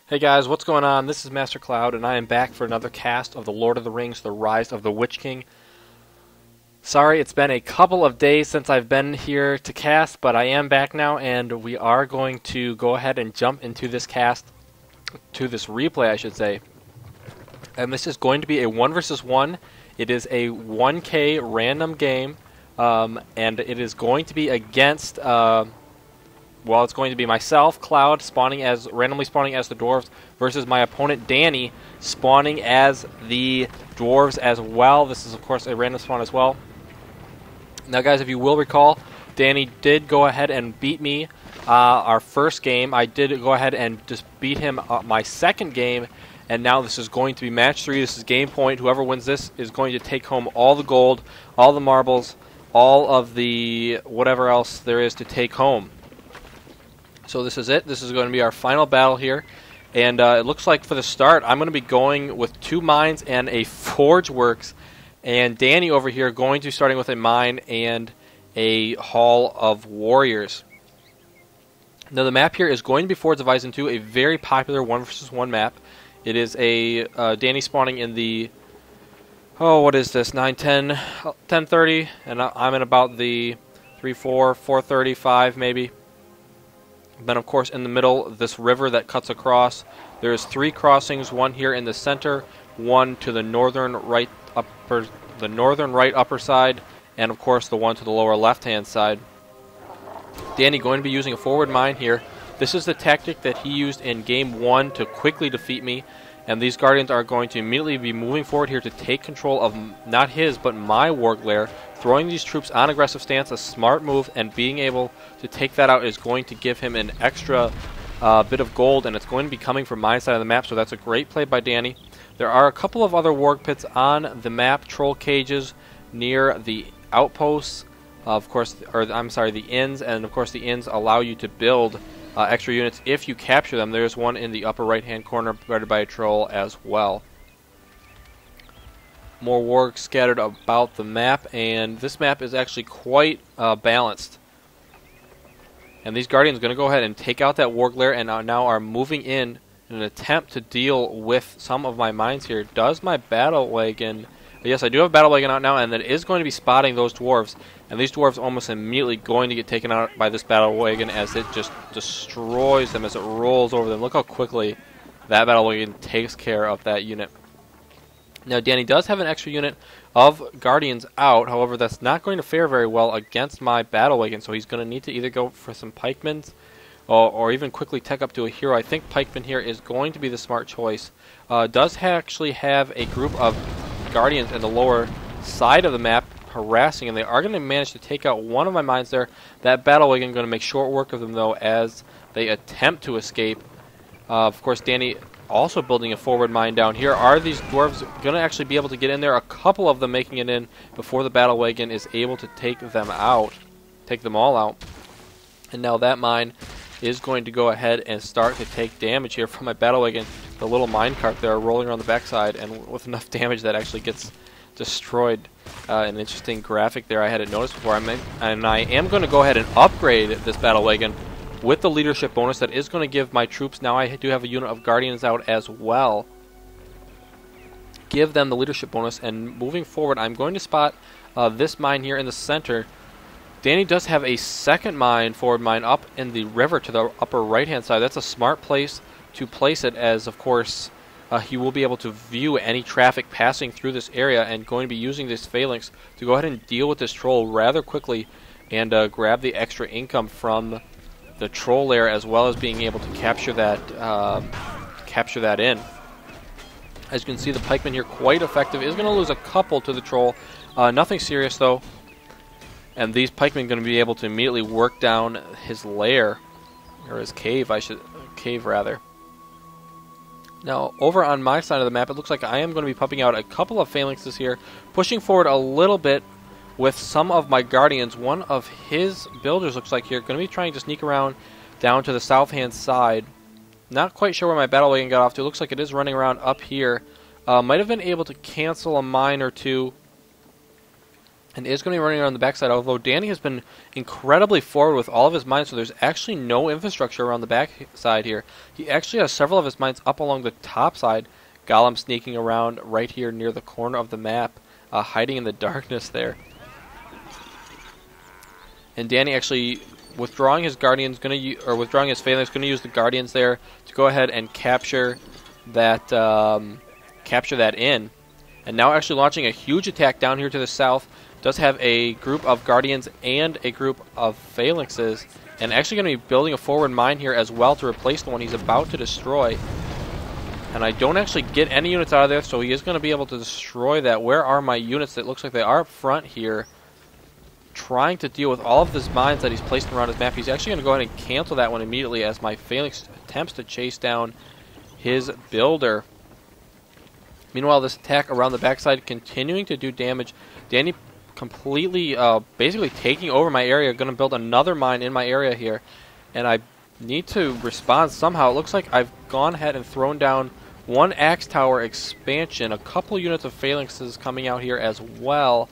Hey guys, what's going on? This is Master Cloud, and I am back for another cast of The Lord of the Rings, The Rise of the Witch King. Sorry, it's been a couple of days since I've been here to cast, but I am back now, and we are going to go ahead and jump into this replay, I should say. And this is going to be a 1 versus 1. It is a 1K random game, and it is going to be against... well, it's going to be myself, Cloud, randomly spawning as the dwarves, versus my opponent, Dany, spawning as the dwarves as well. This is, of course, a random spawn as well. Now, guys, if you will recall, Dany did go ahead and beat me our first game. I did go ahead and just beat him my second game, and now this is going to be match 3. This is game point. Whoever wins this is going to take home all the gold, all the marbles, all of the whatever else there is to take home. So this is it. This is going to be our final battle here. And it looks like for the start, I'm going to be going with 2 mines and a forge works. And Dany over here going to be starting with a mine and a hall of warriors. Now the map here is going to be Forge of Isen II, a very popular 1 versus 1 map. It is a Dany spawning in the, what is this, 9, 10, 10:30. And I'm in about the 3, 4, 4:30, 5 maybe. Then, of course, in the middle, this river that cuts across. There's 3 crossings, one here in the center, one to the northern right upper side, and of course the one to the lower left-hand side. Dany going to be using a forward mine here. This is the tactic that he used in Game 1 to quickly defeat me, and these Guardians are going to immediately be moving forward here to take control of not his, but my Warg lair. Throwing these troops on aggressive stance, a smart move, and being able to take that out is going to give him an extra bit of gold, and it's going to be coming from my side of the map, so that's a great play by Dany. There are a couple of other Warg pits on the map, troll cages near the outposts, the inns, and of course the inns allow you to build extra units if you capture them. There's one in the upper right-hand corner guarded by a troll as well. More wargs scattered about the map, and this map is actually quite balanced. And these Guardians are going to go ahead and take out that warg lair, and now are moving in an attempt to deal with some of my mines here. Does my battle wagon... Yes, I do have a battle wagon out now, and that is going to be spotting those dwarves. And these dwarves almost immediately going to get taken out by this battle wagon as it just destroys them as it rolls over them. Look how quickly that battle wagon takes care of that unit. Now, Dany does have an extra unit of Guardians out. However, that's not going to fare very well against my battle wagon, so he's going to need to either go for some pikemans or even quickly tech up to a hero. I think pikeman here is going to be the smart choice. Does actually have a group of Guardians in the lower side of the map harassing, and they are going to manage to take out one of my mines there. That battle wagon going to make short work of them, though, as they attempt to escape. Of course, Dany also building a forward mine down here. Are these dwarves going to actually be able to get in there? A couple of them making it in before the battle wagon is able to take them out. Take them all out. And now that mine is going to go ahead and start to take damage here from my battle wagon. The little minecart there rolling around the backside, and with enough damage that actually gets destroyed. An interesting graphic there I hadn't noticed before. And I am going to go ahead and upgrade this battle wagon with the leadership bonus that is going to give my troops, now I do have a unit of Guardians out as well, give them the leadership bonus. And moving forward, I'm going to spot this mine here in the center. Dany does have a second forward mine up in the river to the upper right hand side. That's a smart place to place it, as of course he will be able to view any traffic passing through this area, and going to be using this phalanx to go ahead and deal with this troll rather quickly and grab the extra income from the troll lair, as well as being able to capture that in. As you can see, the pikeman here quite effective. Is going to lose a couple to the troll. Nothing serious though. And these pikemen are going to be able to immediately work down his lair, or his cave, cave rather. Now, over on my side of the map, it looks like I am going to be pumping out a couple of phalanxes here, pushing forward a little bit with some of my Guardians. One of his builders looks like here going to be trying to sneak around down to the south hand side. Not quite sure where my battle wagon got off to. It looks like it is running around up here. Might have been able to cancel a mine or two and is going to be running around the backside, although Dany has been incredibly forward with all of his mines, so there's actually no infrastructure around the backside here. He actually has several of his mines up along the top side. Gollum sneaking around right here near the corner of the map, hiding in the darkness there. And Dany actually withdrawing his Guardians, withdrawing his Phalanx, going to use the Guardians there to go ahead and capture that inn. And now actually launching a huge attack down here to the south. Does have a group of Guardians and a group of Phalanxes, and actually going to be building a forward mine here as well to replace the one he's about to destroy. And I don't actually get any units out of there, so he is going to be able to destroy that. Where are my units? It looks like they are up front here, trying to deal with all of these mines that he's placed around his map. He's actually going to go ahead and cancel that one immediately as my Phalanx attempts to chase down his builder. Meanwhile, this attack around the backside continuing to do damage. Dany completely, basically taking over my area. Going to build another mine in my area here, and I need to respond somehow. It looks like I've gone ahead and thrown down one Axe Tower expansion, a couple units of Phalanxes coming out here as well,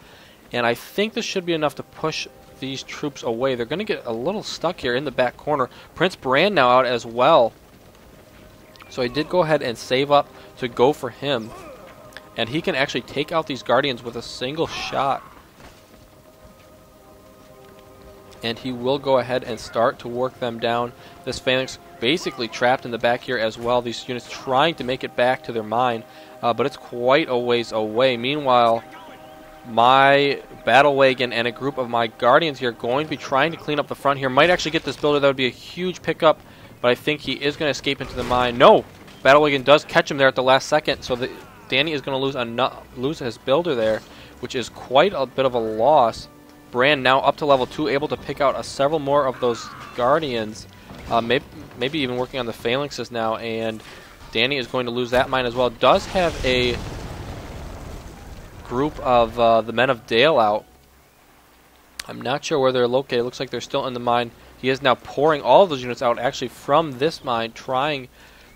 and I think this should be enough to push these troops away. They're going to get a little stuck here in the back corner. Prince Bran now out as well, so I did go ahead and save up to go for him, and he can actually take out these Guardians with a single shot. And he will go ahead and start to work them down. This Phalanx basically trapped in the back here as well. These units trying to make it back to their mine, but it's quite a ways away. Meanwhile, my Battle Wagon and a group of my Guardians here going to be trying to clean up the front here. Might actually get this builder. That would be a huge pickup, but I think he is going to escape into the mine. No! Battle Wagon does catch him there at the last second, so Dany is going to lose his builder there, which is quite a bit of a loss. Bran now up to level 2, able to pick out several more of those Guardians, maybe even working on the Phalanxes now, and Dany is going to lose that mine as well. Does have a group of the Men of Dale out. I'm not sure where they're located. Looks like they're still in the mine. He is now pouring all of those units out actually from this mine, trying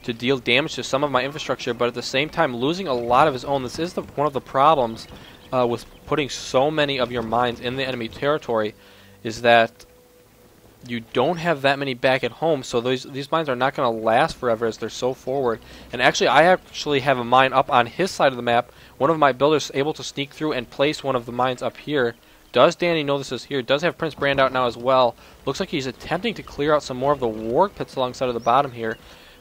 to deal damage to some of my infrastructure, but at the same time losing a lot of his own. This is one of the problems with putting so many of your mines in the enemy territory, is that you don't have that many back at home, so these mines are not going to last forever as they're so forward. And actually, I have a mine up on his side of the map. One of my builders able to sneak through and place one of the mines up here. Does Dany know this is here? Does have Prince Brand out now as well. Looks like he's attempting to clear out some more of the warg pits alongside of the bottom here.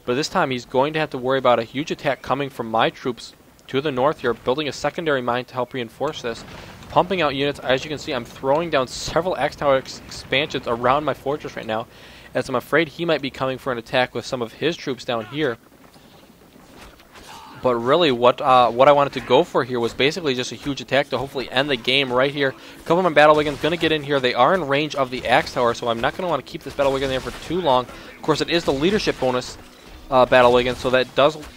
But this time he's going to have to worry about a huge attack coming from my troops to the north here, building a secondary mine to help reinforce this. Pumping out units. As you can see, I'm throwing down several Axe Tower expansions around my fortress right now, as I'm afraid he might be coming for an attack with some of his troops down here. But really, what I wanted to go for here was basically just a huge attack to hopefully end the game right here. A couple of my Battle Wagons going to get in here. They are in range of the Axe Tower, so I'm not going to want to keep this Battle Wagon there for too long. Of course, it is the leadership bonus Battle Wagon, so that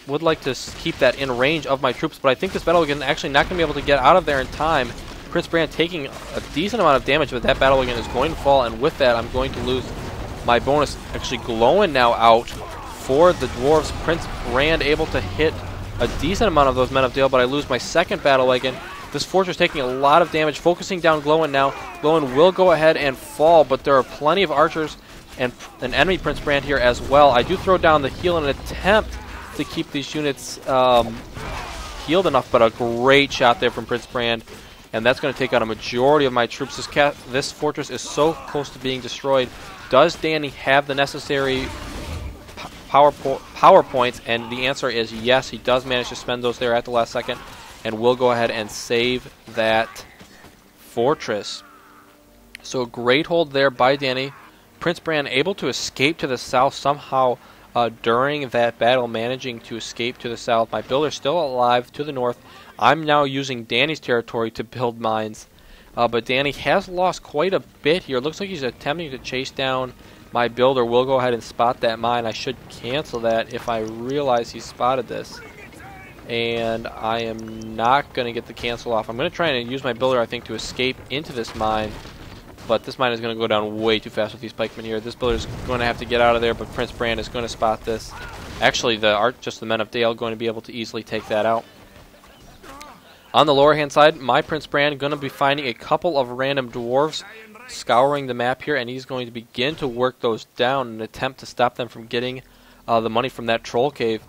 would like to keep that in range of my troops, but I think this Battle Wagon is actually not going to be able to get out of there in time. Prince Bran taking a decent amount of damage, but that Battle Wagon is going to fall, and with that I'm going to lose my bonus. Actually glowing now out for the Dwarves. Prince Bran able to hit a decent amount of those Men of Dale, but I lose my second Battle Wagon. This fortress taking a lot of damage, focusing down Glowin now. Glowin will go ahead and fall, but there are plenty of archers and an enemy Prince Brand here as well. I do throw down the heal in an attempt to keep these units healed enough, but a great shot there from Prince Brand, and that's going to take out a majority of my troops. This fortress is so close to being destroyed. Does Dany have the necessary power points? And the answer is yes, he does manage to spend those there at the last second, and will go ahead and save that fortress. So a great hold there by Dany. Prince Bran able to escape to the south somehow during that battle, managing to escape to the south. My builder still alive to the north. I'm now using Dany's territory to build mines, but Dany has lost quite a bit here. Looks like he's attempting to chase down my builder. Will go ahead and spot that mine. I should cancel that if I realize he spotted this, and I am not going to get the cancel off. I'm going to try and use my builder, I think, to escape into this mine. But this mine is going to go down way too fast with these pikemen here. This builder is going to have to get out of there, but Prince Bran is going to spot this. Actually, just the Men of Dale going to be able to easily take that out. On the lower hand side, my Prince Brand going to be finding a couple of random dwarves scouring the map here, and he's going to begin to work those down in an attempt to stop them from getting the money from that troll cave.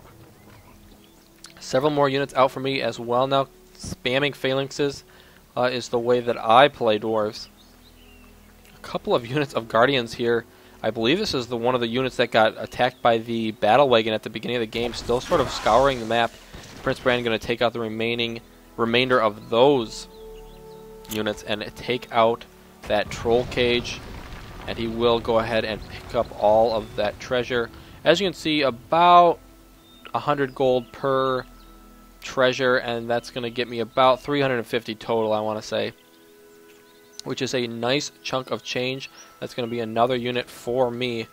Several more units out for me as well now. Spamming phalanxes is the way that I play dwarves. A couple of units of guardians here. I believe this is one of the units that got attacked by the battle wagon at the beginning of the game, still sort of scouring the map. Prince Brand going to take out the remainder of those units and take out that troll cage, and he will go ahead and pick up all of that treasure. As you can see, about 100 gold per treasure, and that's going to get me about 350 total, I want to say, which is a nice chunk of change. That's going to be another unit for me.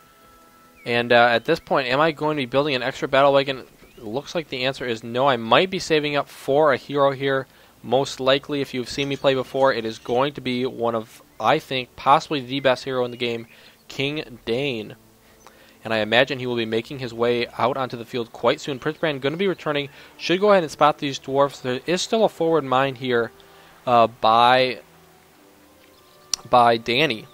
And at this point, am I going to be building an extra battle wagon? It looks like the answer is no. I might be saving up for a hero here. Most likely, if you've seen me play before, it is going to be one of, I think, possibly the best hero in the game, King Dany. And I imagine he will be making his way out onto the field quite soon. Prince Brand going to be returning. Should go ahead and spot these dwarfs. There is still a forward mine here by Dany.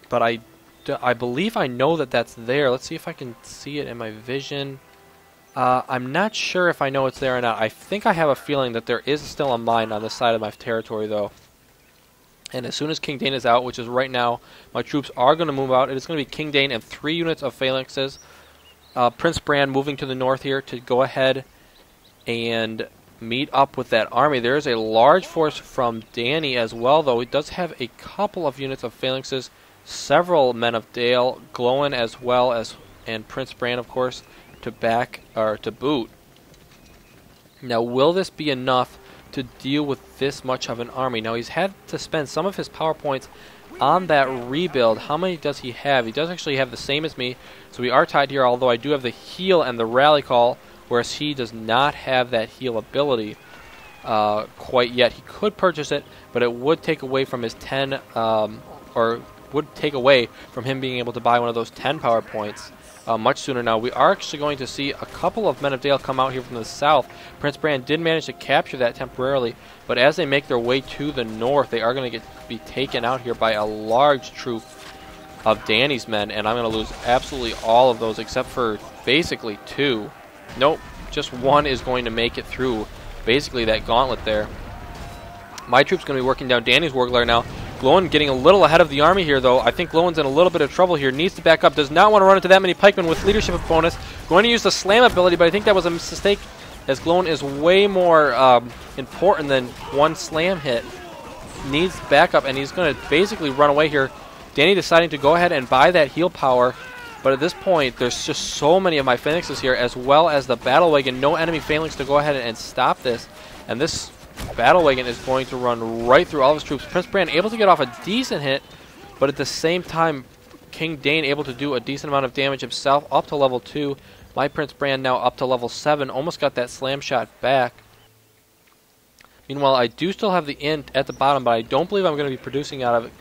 But I believe I know that that's there. Let's see if I can see it in my vision. I'm not sure if I know it's there or not. I think I have a feeling that there is still a mine on this side of my territory, though. And as soon as King Dany is out, which is right now, my troops are going to move out. It is going to be King Dany and 3 units of phalanxes. Prince Brand moving to the north here to go ahead and meet up with that army. There is a large force from Dany as well, though. He does have a couple of units of phalanxes, several men of Dale, Glowin as well as, and Prince Brand, of course, to boot. Now, will this be enough to deal with this much of an army? Now, he's had to spend some of his power points on that rebuild. How many does he have? He does actually have the same as me, so we are tied here, although I do have the heal and the rally call, whereas he does not have that heal ability quite yet. He could purchase it, but it would take away from his 10, or would take away from him being able to buy one of those 10 power points much sooner. Now, we are actually going to see a couple of Men of Dale come out here from the south. Prince Brand did manage to capture that temporarily, but as they make their way to the north, they are going to be taken out here by a large troop of Dany's men, and I'm going to lose absolutely all of those except for basically 2. Nope, just 1 is going to make it through basically that gauntlet there. My troop's going to be working down Dany's Warglare now. Glowin getting a little ahead of the army here, though. I think Glowin's in a little bit of trouble here. Needs to back up. Does not want to run into that many pikemen with leadership bonus. Going to use the slam ability, but I think that was a mistake, as Glowin is way more important than 1 slam hit. Needs backup, and he's going to basically run away here. Dany deciding to go ahead and buy that heal power, but at this point, there's just so many of my phalanxes here, as well as the battle wagon. No enemy phalanx to go ahead and stop this, and this battle wagon is going to run right through all of his troops. Prince Brand able to get off a decent hit, but at the same time, King Dany able to do a decent amount of damage himself, up to level 2. My Prince Brand now up to level 7, almost got that slam shot back. Meanwhile, I do still have the int at the bottom, but I don't believe I'm going to be producing out of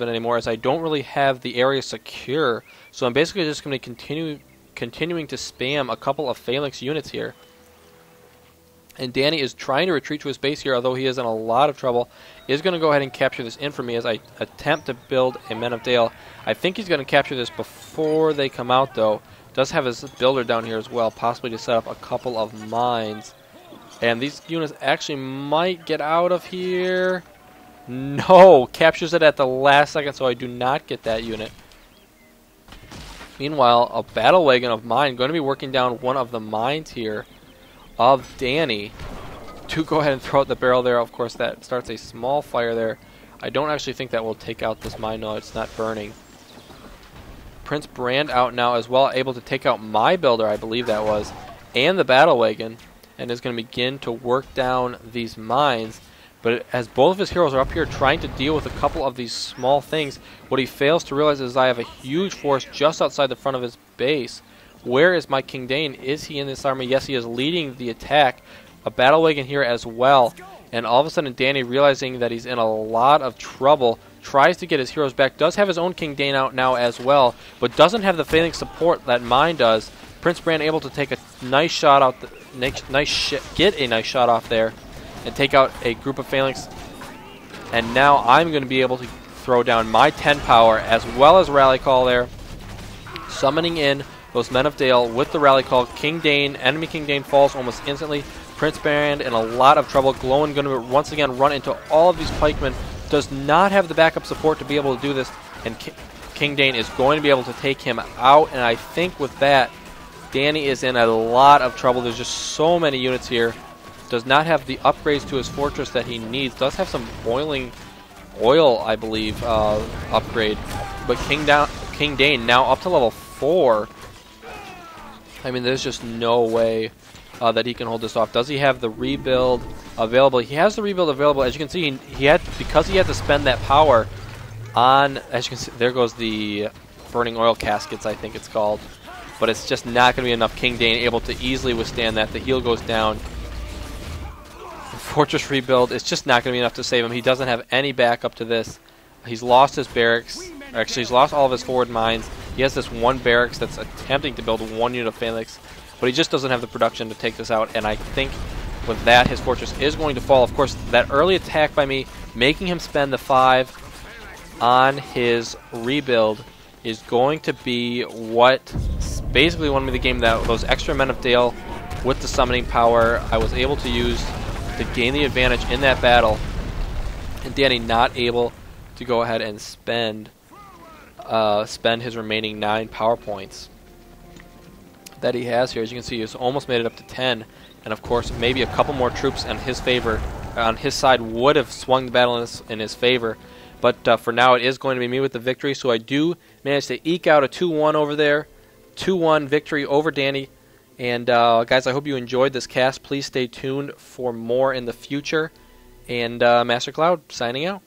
it anymore, as I don't really have the area secure. So I'm basically just going to continuing to spam a couple of phalanx units here. And Dany is trying to retreat to his base here, although he is in a lot of trouble. Is going to go ahead and capture this in for me as I attempt to build a Men of Dale. I think he's going to capture this before they come out, though. Does have his builder down here as well, possibly to set up a couple of mines. And these units actually might get out of here. No! Captures it at the last second, so I do not get that unit. Meanwhile, a battle wagon of mine going to be working down one of the mines here of Dany to go ahead and throw out the barrel there. Of course, that starts a small fire there. I don't actually think that will take out this mine. No, it's not burning. Prince Brand out now as well, able to take out my builder, I believe that was, and the battle wagon, and is going to begin to work down these mines. But as both of his heroes are up here trying to deal with a couple of these small things, what he fails to realize is I have a huge force just outside the front of his base. Where is my King Dany? Is he in this army? Yes, he is leading the attack. A battle wagon here as well. And all of a sudden, Dany, realizing that he's in a lot of trouble, tries to get his heroes back. Does have his own King Dany out now as well, but doesn't have the phalanx support that mine does. Prince Brand able to take nice shot out. Get a nice shot off there, and take out a group of phalanx. And now I'm going to be able to throw down my 10 power as well as rally call there, summoning in those Men of Dale with the rally call. King Dane, enemy King Dane falls almost instantly. Prince Baron in a lot of trouble. Glowin going to once again run into all of these pikemen. Does not have the backup support to be able to do this, and King Dane is going to be able to take him out. And I think with that, Dany is in a lot of trouble. There's just so many units here. Does not have the upgrades to his fortress that he needs. Does have some boiling oil, I believe, upgrade. But King Dane now up to level 4. I mean, there's just no way that he can hold this off. Does he have the rebuild available? He has the rebuild available. As you can see, because he had to spend that power on, as you can see, there goes the burning oil caskets, I think it's called. But it's just not going to be enough. King Dane able to easily withstand that. The heal goes down. Fortress rebuild, it's just not going to be enough to save him. He doesn't have any backup to this. He's lost his barracks. Actually, he's lost all of his forward mines. He has this one barracks that's attempting to build one unit of phalanx, but he just doesn't have the production to take this out. And I think with that, his fortress is going to fall. Of course, that early attack by me, making him spend the 5 on his rebuild, is going to be what basically won me the game. That those extra Men of Dale with the summoning power I was able to use to gain the advantage in that battle, and Dany not able to go ahead and spend his remaining 9 power points that he has here. As you can see, he's almost made it up to 10, and of course maybe a couple more troops in his favor on his side would have swung the battle in his favor, but for now it is going to be me with the victory. So I do manage to eke out a 2-1 over there, 2-1 victory over Dany. And guys, I hope you enjoyed this cast. Please stay tuned for more in the future. And Master Cloud signing out.